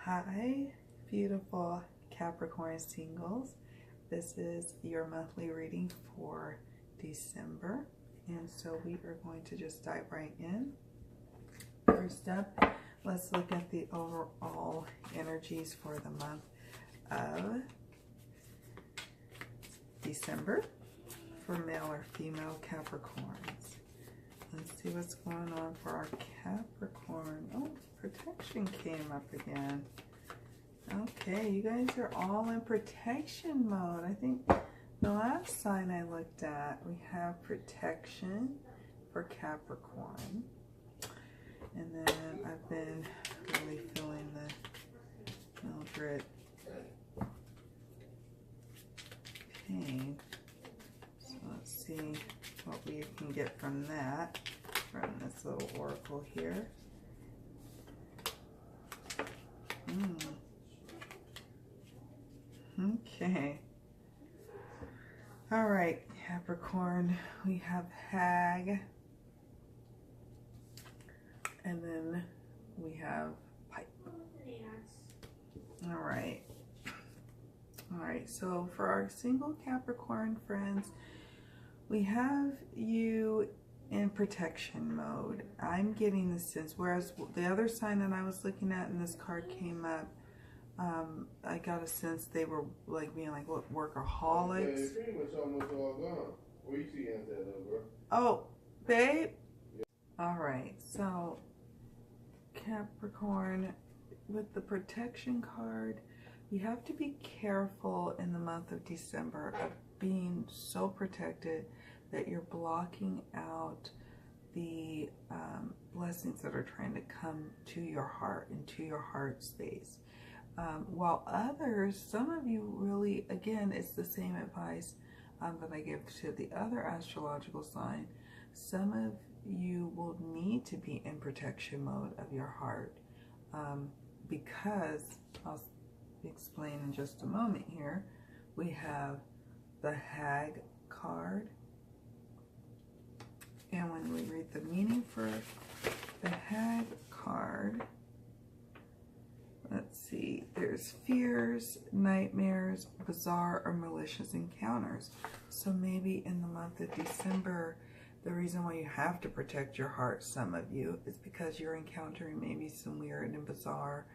Hi, beautiful Capricorn singles. This is your monthly reading for December. And so we are going to just dive right in. First up, let's look at the overall energies for the month of December for male or female Capricorns. Let's see what's going on for our Capricorn. Oh, protection came up again. Okay, you guys are all in protection mode. I think the last sign I looked at, we have protection for Capricorn. And then I've been really feeling the Mildred pain. So let's see what we can get from that, from this little oracle here. Okay. All right, Capricorn, we have Hag. And then we have Pipe. All right. All right, so for our single Capricorn friends, we have you in protection mode. I'm getting the sense, whereas the other sign that I was looking at and this card came up, I got a sense they were like being like what, workaholics. Oh, babe. All right, so Capricorn, with the protection card, you have to be careful in the month of December of being so protected that you're blocking out the blessings that are trying to come to your heart, into your heart space. While others, some of you really, again, it's the same advice that I give to the other astrological sign. Some of you will need to be in protection mode of your heart because, I'll explain in just a moment here, we have the Hag card. And when we read the meaning for the Hag card, let's see, there's fears, nightmares, bizarre or malicious encounters. So maybe in the month of December, the reason why you have to protect your heart, some of you, is because you're encountering maybe some weird and bizarre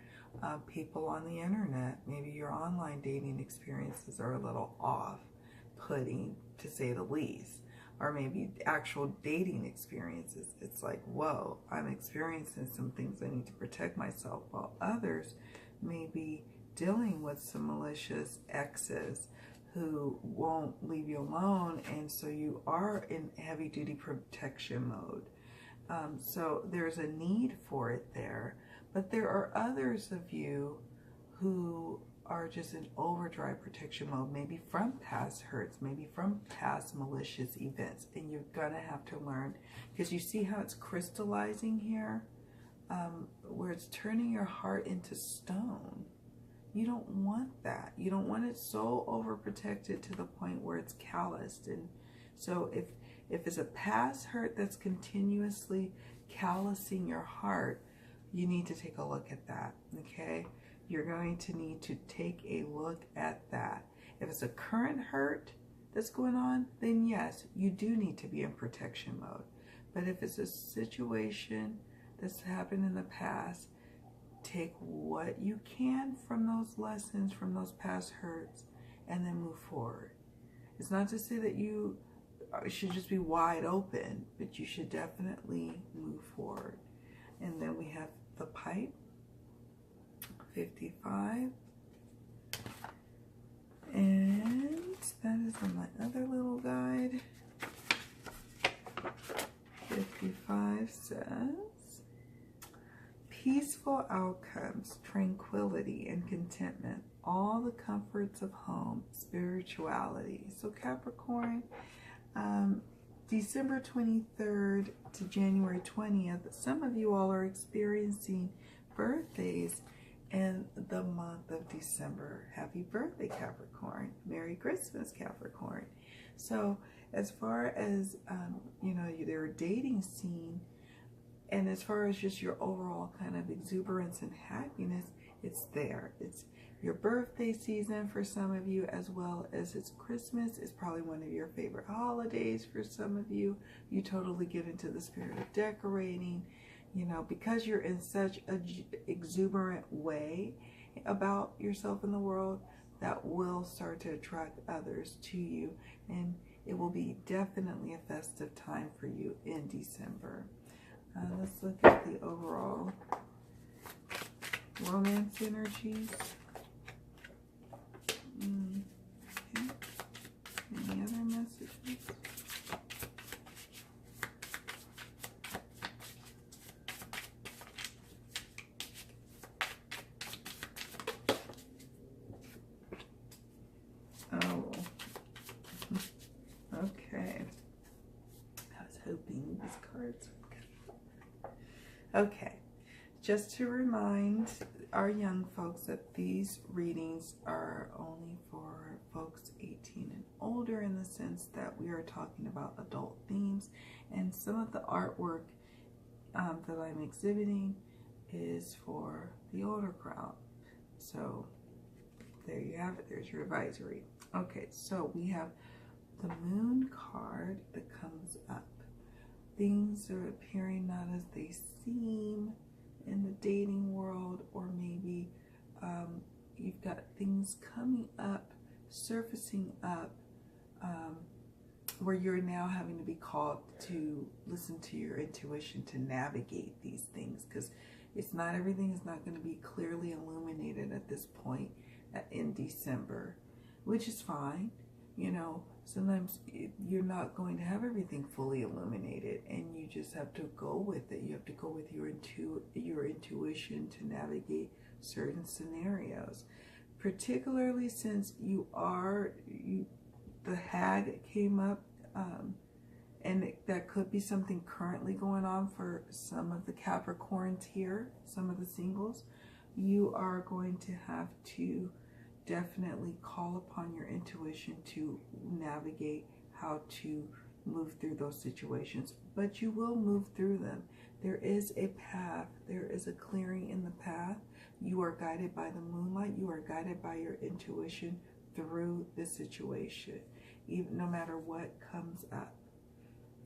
people on the internet. Maybe your online dating experiences are a little off-putting, to say the least. Or maybe actual dating experiences. It's like, whoa, I'm experiencing some things I need to protect myself, while others may be dealing with some malicious exes who won't leave you alone, and so you are in heavy-duty protection mode. So there's a need for it there, but there are others of you who are just in overdrive protection mode, maybe from past hurts, maybe from past malicious events, and you're gonna have to learn, because you see how it's crystallizing here, where it's turning your heart into stone. You don't want that. You don't want it so overprotected to the point where it's calloused. And so if it's a past hurt that's continuously callousing your heart, you need to take a look at that, okay? You're going to need to take a look at that. If it's a current hurt that's going on, then yes, you do need to be in protection mode. But if it's a situation that's happened in the past, take what you can from those lessons, from those past hurts, and then move forward. It's not to say that you should just be wide open, but you should definitely move forward. And then we have the Pipe, 55. And that is on my other little guide. 55 says, peaceful outcomes, tranquility, and contentment, all the comforts of home, spirituality. So Capricorn, December 23rd to January 20th, some of you all are experiencing birthdays in the month of December. Happy birthday, Capricorn. Merry Christmas, Capricorn. So as far as, you know, their dating scene, and as far as just your overall kind of exuberance and happiness, It's there. It's your birthday season for some of you, as well as it's Christmas. It's probably one of your favorite holidays for some of you. You totally get into the spirit of decorating, you know, because you're in such a exuberant way about yourself in the world, that will start to attract others to you, and it will be definitely a festive time for you in December. Let's look at the overall romance energies. Okay. Any other messages? Oh, okay. I was hoping these cards would come. Okay, just to remind our young folks that these readings are only for folks 18 and older, in the sense that we are talking about adult themes, and some of the artwork that I'm exhibiting is for the older crowd. So there you have it. There's your advisory. Okay, so we have the Moon card that comes up. Things are appearing not as they seem in the dating world, or maybe you've got things coming up, surfacing up, where you're now having to be called to listen to your intuition to navigate these things, because it's not, everything is not going to be clearly illuminated at this point in December, which is fine. You know, sometimes you're not going to have everything fully illuminated, and you just have to go with it. You have to go with your intuition to navigate certain scenarios, particularly since the hag came up, and that could be something currently going on for some of the Capricorns here, some of the singles. You are going to have to definitely call upon your intuition to navigate how to move through those situations, but you will move through them. There is a path, there is a clearing in the path. You are guided by the moonlight, you are guided by your intuition through the situation. Even no matter what comes up,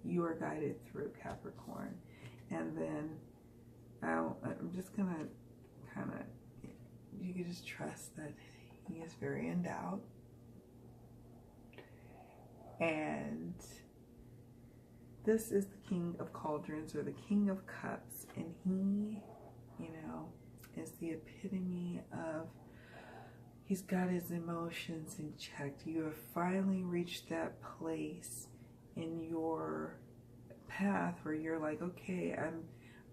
you are guided through, Capricorn. And then I'm just gonna kind of, you can just trust that he is very endowed, and this is the King of Cauldrons, or the King of Cups, and he, you know, is the epitome of, he's got his emotions in check. You have finally reached that place in your path where you're like, okay,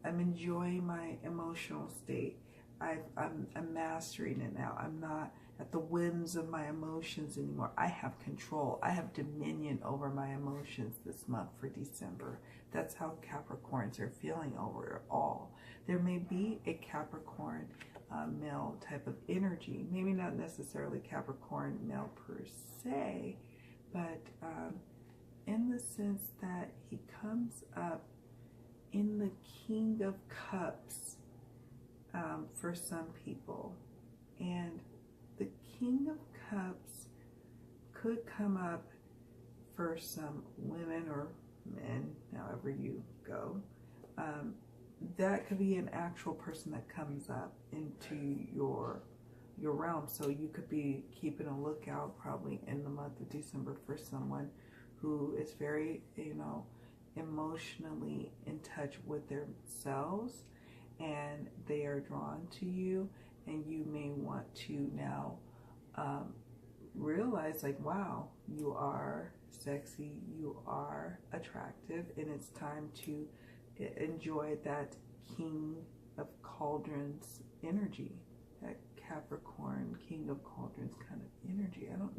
I'm enjoying my emotional state. I'm mastering it now. I'm not at the whims of my emotions anymore. I have control. I have dominion over my emotions this month for December. That's how Capricorns are feeling over all. There may be a Capricorn male type of energy, maybe not necessarily Capricorn male per se, but in the sense that he comes up in the King of Cups for some people. And the King of Cups could come up for some women or men, however you go. That could be an actual person that comes up into your realm. So you could be keeping a lookout probably in the month of December for someone who is very, you know, emotionally in touch with themselves, and they are drawn to you, and you may want to now realize, like, wow, you are sexy, you are attractive, and it's time to enjoy that King of Cauldrons energy, that Capricorn King of Cauldrons kind of energy. I don't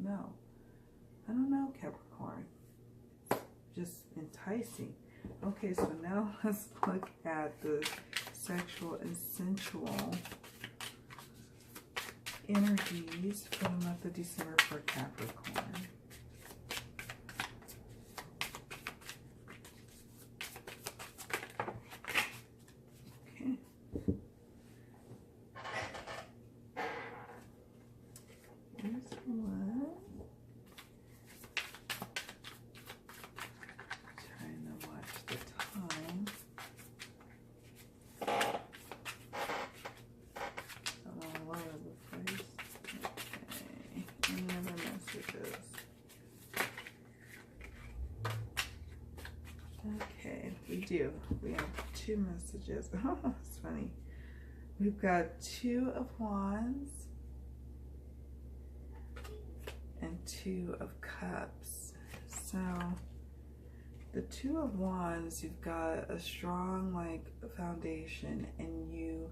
know, Capricorn. Just enticing. Okay, so now let's look at the sexual and sensual energies for the month of December for Capricorn. Okay. Okay, we do. We have 2 messages. Oh, it's funny. We've got 2 of Wands and 2 of Cups. So the 2 of Wands, you've got a strong like foundation, and you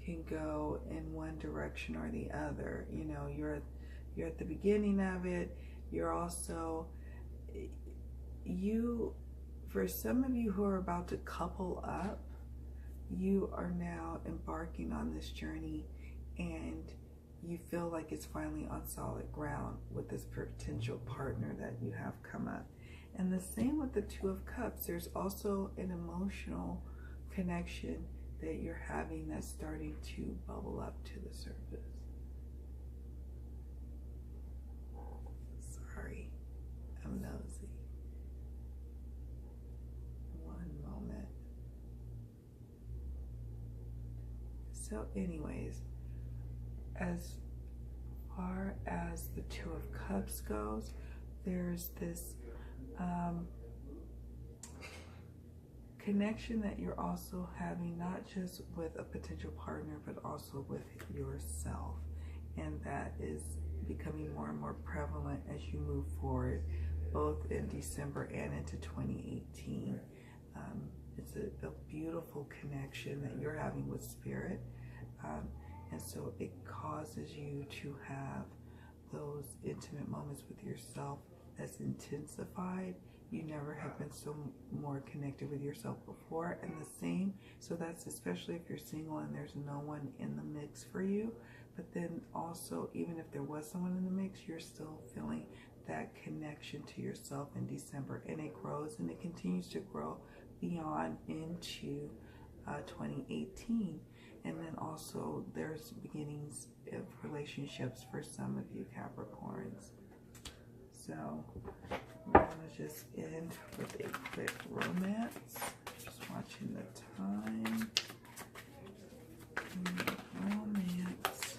can go in one direction or the other. You know, you're at the beginning of it. You're also, for some of you who are about to couple up, you are now embarking on this journey, and you feel like it's finally on solid ground with this potential partner that you have come up. And the same with the 2 of Cups. There's also an emotional connection that you're having that's starting to bubble up to the surface. Sorry, I'm nosy. One moment. So anyways, as far as the 2 of Cups goes, there's this connection that you're also having, not just with a potential partner, but also with yourself. And that is becoming more and more prevalent as you move forward, both in December and into 2018. It's a beautiful connection that you're having with Spirit. And so it causes you to have those intimate moments with yourself that's intensified. You never have been so more connected with yourself before. And the same, so that's especially if you're single and there's no one in the mix for you. But then also, even if there was someone in the mix, you're still feeling that connection to yourself in December. And it grows and it continues to grow beyond into 2018. And then also there's beginnings of relationships for some of you Capricorns. So I'm going to just end with a quick romance. Just watching the time. Romance.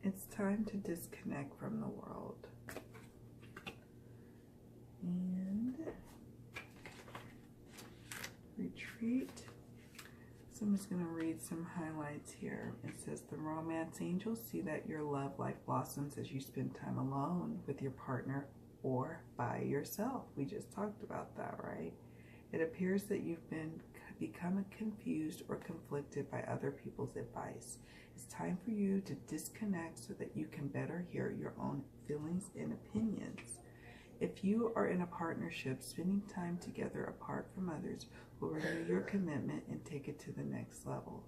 It's time to disconnect from the world. And retreat. So I'm just going to read some highlights here. It says, the romance angels see that your love life blossoms as you spend time alone with your partner or by yourself. We just talked about that, right? It appears that you've become confused or conflicted by other people's advice. It's time for you to disconnect so that you can better hear your own feelings and opinions. If you are in a partnership, spending time together apart from others will renew your commitment and take it to the next level.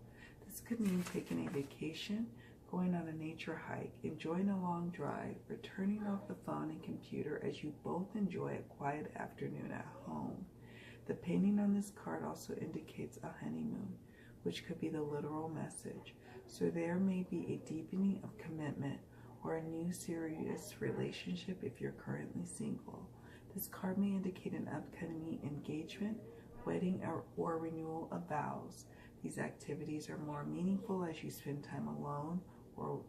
This could mean taking a vacation, going on a nature hike, enjoying a long drive, or turning off the phone and computer as you both enjoy a quiet afternoon at home. The painting on this card also indicates a honeymoon, which could be the literal message. So there may be a deepening of commitment or a new serious relationship if you're currently single. This card may indicate an upcoming engagement, wedding, or renewal of vows. These activities are more meaningful as you spend time alone or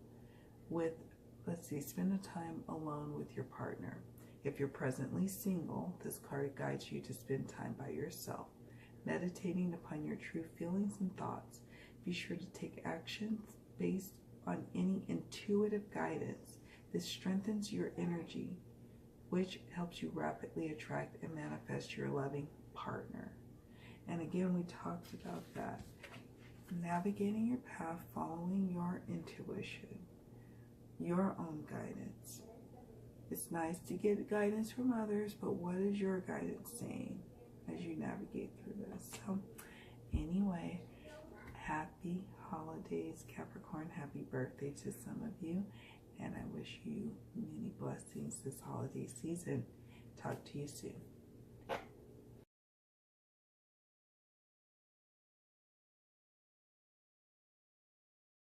spend a time alone with your partner. If you're presently single, this card guides you to spend time by yourself, meditating upon your true feelings and thoughts. Be sure to take actions based on any intuitive guidance. This strengthens your energy, which helps you rapidly attract and manifest your loving partner. And again, we talked about that. Navigating your path, following your intuition, your own guidance. It's nice to get guidance from others, but what is your guidance saying as you navigate through this? So anyway, happy holidays, Capricorn. Happy birthday to some of you. And I wish you many blessings this holiday season. Talk to you soon.